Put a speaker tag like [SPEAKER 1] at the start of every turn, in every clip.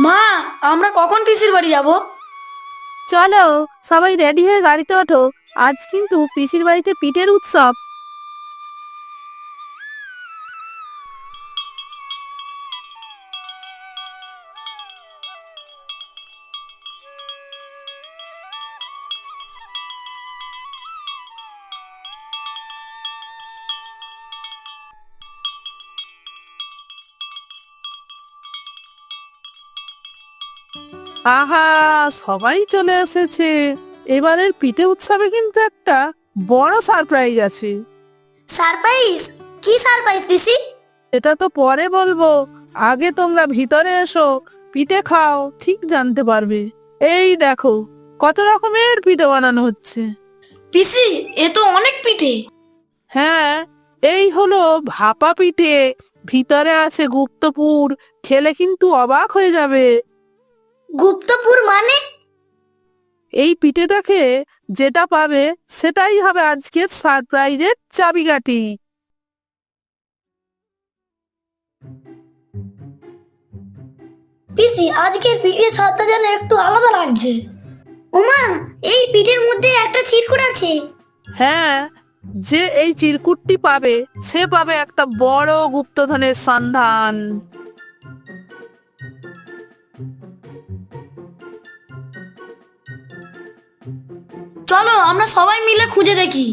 [SPEAKER 1] মা, আমরা কখন পিসির বাড়ি যাব?
[SPEAKER 2] চলো সবাই রেডি হয়ে গাড়িতে ওঠো। আজ কিন্তু পিসির বাড়িতে পিঠের উৎসব। আহা, সবাই চলে এসেছে। এবারের পিঠে উৎসবে কিন্তু একটা বড় সারপ্রাইজ আছে।
[SPEAKER 1] সারপ্রাইজ? কি সারপ্রাইজ পিসি?
[SPEAKER 2] এটা তো পরে বলবো, আগে তোমরা ভিতরে এসো, পিঠে খাও, ঠিক জানতে পারবে। এই দেখো কত রকমের পিঠে বানানো হচ্ছে।
[SPEAKER 1] পিসি, এ তো অনেক পিঠে।
[SPEAKER 2] হ্যাঁ, এই হলো ভাপা পিঠে, ভিতরে আছে গুপ্তপুর, খেলে কিন্তু অবাক হয়ে যাবে।
[SPEAKER 1] গুপ্তপুর মানে?
[SPEAKER 2] এই পিঠেটাকে যেটা পাবে সেটাই হবে আজকের সারপ্রাইজের চাবিকাঠি।
[SPEAKER 1] পিসি, আজকের পিঠের স্বাদটা যেন একটু আলাদা লাগছে। ওমা, এই পিঠের মধ্যে একটা চিরকুট আছে।
[SPEAKER 2] হ্যাঁ, যে এই চিরকুটটি পাবে সে পাবে একটা বড় গুপ্তধনের সন্ধান।
[SPEAKER 1] চলো আমরা সবাই মিলে খুঁজে দেখি।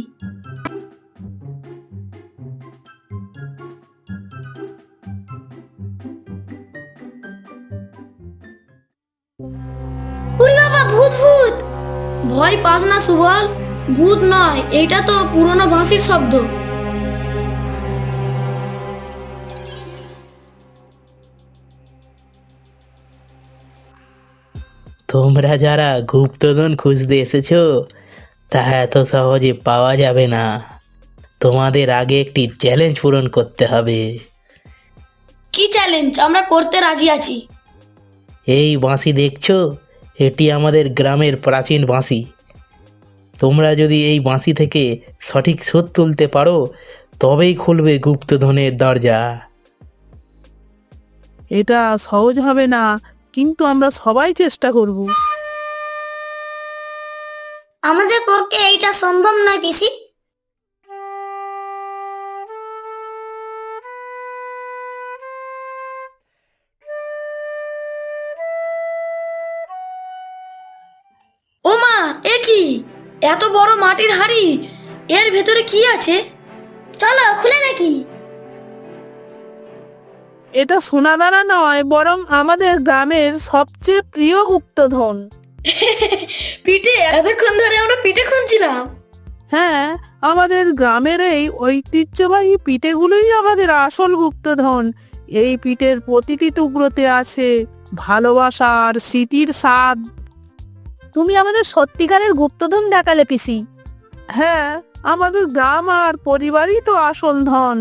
[SPEAKER 1] ওরে বাবা, ভূত ভূত! ভয় পাস না সুবল, ভূত নয়, এটা তো পুরনো বাঁশির শব্দ।
[SPEAKER 3] তোমরা যারা গুপ্তধন খুঁজতে এসেছো তা এত সহজে পাওয়া যাবে না। তোমাদের আগে একটি চ্যালেঞ্জ পূরণ করতে হবে।
[SPEAKER 1] কি চ্যালেঞ্জ? আমরা করতে রাজি আছি।
[SPEAKER 3] এই বাঁশি দেখছো, এটি আমাদের গ্রামের প্রাচীন বাঁশি। তোমরা যদি এই বাঁশি থেকে সঠিক শোধ তুলতে পারো তবেই খুলবে গুপ্তধনের দরজা।
[SPEAKER 2] এটা সহজ হবে না, কিন্তু আমরা সবাই চেষ্টা করব।
[SPEAKER 1] আমাদের পক্ষে এইটা সম্ভব নয় পিসি। ও মা, এ কি? এত বড় মাটির হাড়ি, এর ভেতরে কি আছে? চলো খুলে দেখি।
[SPEAKER 2] এটা সোনাদানা নয়, বরং আমাদের গ্রামের সবচেয়ে প্রিয় গুপ্তধন।
[SPEAKER 1] পিঠে, এতক্ষণ ধরে আমরা পিঠে খুঁজছিলাম।
[SPEAKER 2] হ্যাঁ, আমাদের গ্রামের এই ঐতিহ্যবাহী পিঠেগুলোই আমাদের আসল গুপ্তধন। এই পিঠের প্রতিটি টুকরোতে আছে ভালোবাসা আর স্মৃতির স্বাদ। তুমি আমাদের সত্যিকারের গুপ্তধন দেখালে পিসি। হ্যাঁ, আমাদের গ্রাম আর পরিবারই তো আসল ধন।